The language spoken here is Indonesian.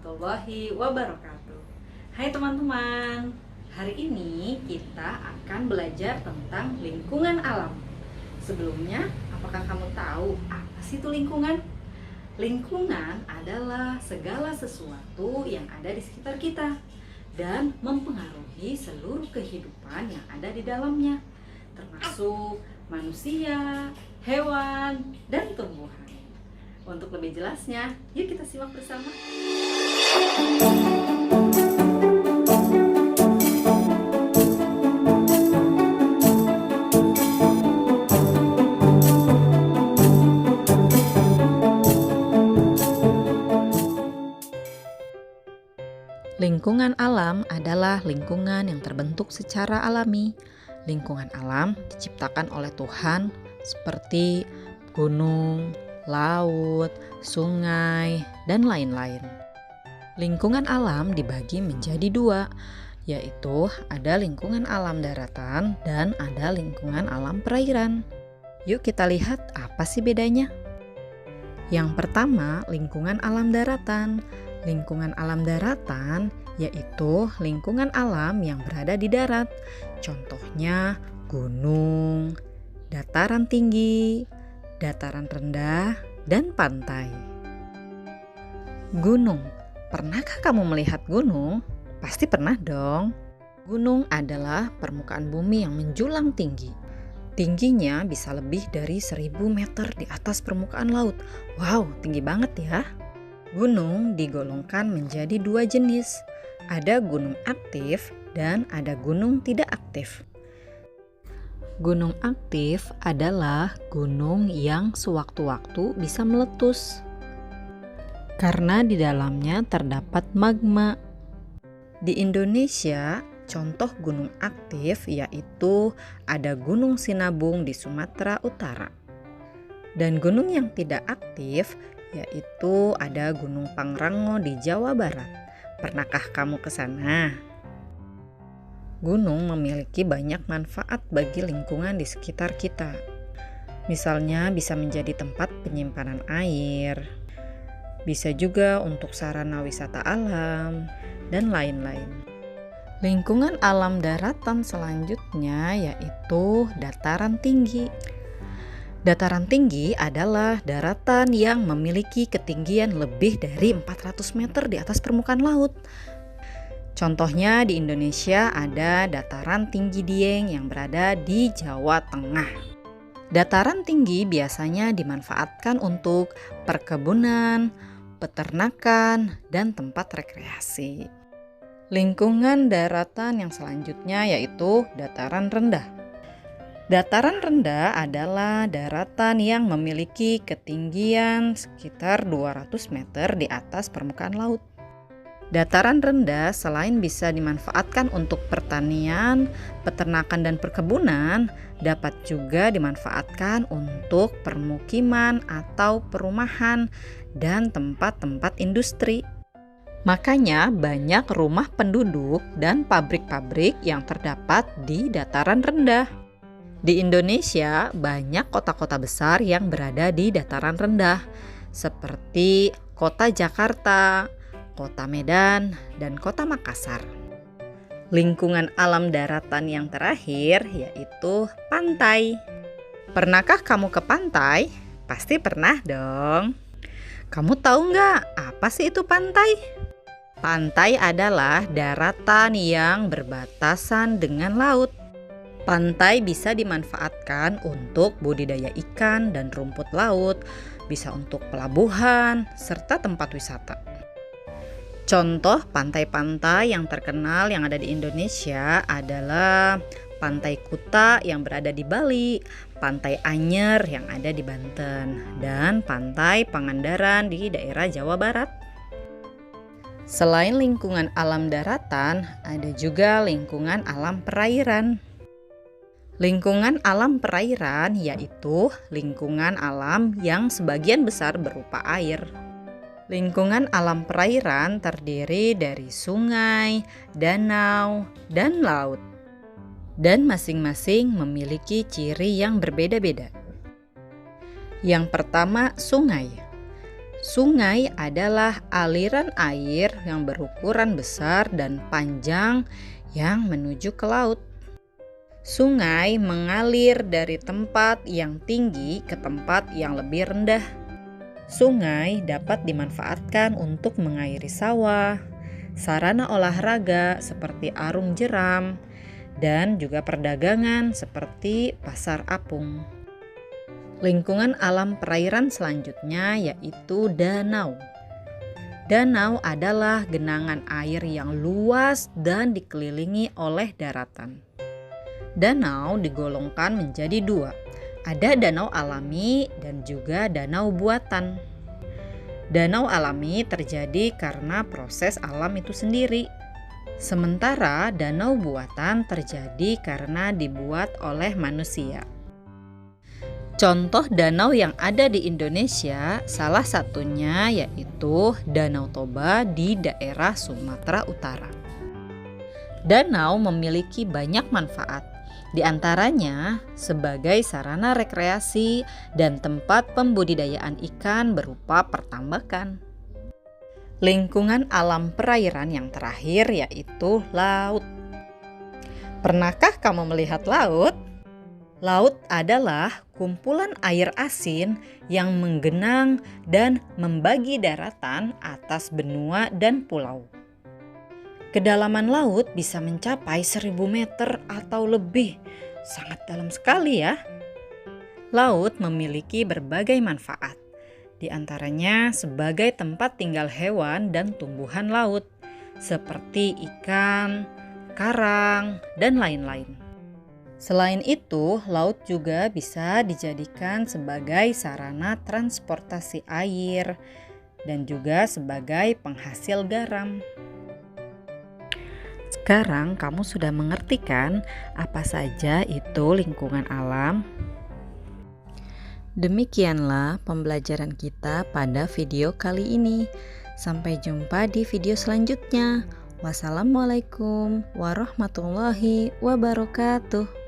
warahmatullahi wabarakatuh. Hai teman-teman, hari ini kita akan belajar tentang lingkungan alam. Sebelumnya, apakah kamu tahu apa sih itu lingkungan? Lingkungan adalah segala sesuatu yang ada di sekitar kita dan mempengaruhi seluruh kehidupan yang ada di dalamnya, termasuk manusia, hewan, dan tumbuhan. Untuk lebih jelasnya, yuk kita simak bersama. Lingkungan alam adalah lingkungan yang terbentuk secara alami. Lingkungan alam diciptakan oleh Tuhan seperti gunung, laut, sungai, dan lain-lain. Lingkungan alam dibagi menjadi dua, yaitu ada lingkungan alam daratan dan ada lingkungan alam perairan. Yuk kita lihat apa sih bedanya. Yang pertama, lingkungan alam daratan. Lingkungan alam daratan yaitu lingkungan alam yang berada di darat. Contohnya gunung, dataran tinggi, dataran rendah, dan pantai. Gunung. Pernahkah kamu melihat gunung? Pasti pernah dong. Gunung adalah permukaan bumi yang menjulang tinggi. Tingginya bisa lebih dari 1000 meter di atas permukaan laut. Wow, tinggi banget ya. Gunung digolongkan menjadi dua jenis. Ada gunung aktif dan ada gunung tidak aktif. Gunung aktif adalah gunung yang sewaktu-waktu bisa meletus karena di dalamnya terdapat magma. Di Indonesia, contoh gunung aktif yaitu ada Gunung Sinabung di Sumatera Utara. Dan gunung yang tidak aktif yaitu ada Gunung Pangrango di Jawa Barat. Pernahkah kamu ke sana? Gunung memiliki banyak manfaat bagi lingkungan di sekitar kita. Misalnya bisa menjadi tempat penyimpanan air, bisa juga untuk sarana wisata alam, dan lain-lain. Lingkungan alam daratan selanjutnya yaitu dataran tinggi. Dataran tinggi adalah daratan yang memiliki ketinggian lebih dari 400 meter di atas permukaan laut. Contohnya di Indonesia ada dataran tinggi Dieng yang berada di Jawa Tengah. Dataran tinggi biasanya dimanfaatkan untuk perkebunan, peternakan, dan tempat rekreasi. Lingkungan daratan yang selanjutnya yaitu dataran rendah. Dataran rendah adalah daratan yang memiliki ketinggian sekitar 200 meter di atas permukaan laut. Dataran rendah selain bisa dimanfaatkan untuk pertanian, peternakan, dan perkebunan, dapat juga dimanfaatkan untuk permukiman atau perumahan dan tempat-tempat industri. Makanya banyak rumah penduduk dan pabrik-pabrik yang terdapat di dataran rendah. Di Indonesia, banyak kota-kota besar yang berada di dataran rendah, seperti kota Jakarta, kota Medan, dan kota Makassar. Lingkungan alam daratan yang terakhir yaitu pantai. Pernahkah kamu ke pantai? Pasti pernah dong. Kamu tahu nggak apa sih itu pantai? Pantai adalah daratan yang berbatasan dengan laut. Pantai bisa dimanfaatkan untuk budidaya ikan dan rumput laut, bisa untuk pelabuhan, serta tempat wisata. Contoh pantai-pantai yang terkenal yang ada di Indonesia adalah Pantai Kuta yang berada di Bali, Pantai Anyer yang ada di Banten, dan Pantai Pangandaran di daerah Jawa Barat. Selain lingkungan alam daratan, ada juga lingkungan alam perairan. Lingkungan alam perairan yaitu lingkungan alam yang sebagian besar berupa air. Lingkungan alam perairan terdiri dari sungai, danau, dan laut. Dan masing-masing memiliki ciri yang berbeda-beda. Yang pertama, sungai. Sungai adalah aliran air yang berukuran besar dan panjang yang menuju ke laut. Sungai mengalir dari tempat yang tinggi ke tempat yang lebih rendah. Sungai dapat dimanfaatkan untuk mengairi sawah, sarana olahraga seperti arung jeram, dan juga perdagangan seperti pasar apung. Lingkungan alam perairan selanjutnya yaitu danau. Danau adalah genangan air yang luas dan dikelilingi oleh daratan. Danau digolongkan menjadi dua. Ada danau alami dan juga danau buatan. Danau alami terjadi karena proses alam itu sendiri. Sementara danau buatan terjadi karena dibuat oleh manusia. Contoh danau yang ada di Indonesia salah satunya yaitu Danau Toba di daerah Sumatera Utara. Danau memiliki banyak manfaat, di antaranya sebagai sarana rekreasi dan tempat pembudidayaan ikan berupa pertambakan. Lingkungan alam perairan yang terakhir yaitu laut. Pernahkah kamu melihat laut? Laut adalah kumpulan air asin yang menggenang dan membagi daratan atas benua dan pulau. Kedalaman laut bisa mencapai 1000 meter atau lebih, sangat dalam sekali ya. Laut memiliki berbagai manfaat, di antaranya sebagai tempat tinggal hewan dan tumbuhan laut, seperti ikan, karang, dan lain-lain. Selain itu, laut juga bisa dijadikan sebagai sarana transportasi air dan juga sebagai penghasil garam. Sekarang kamu sudah mengerti kan apa saja itu lingkungan alam? Demikianlah pembelajaran kita pada video kali ini. Sampai jumpa di video selanjutnya. Wassalamualaikum warahmatullahi wabarakatuh.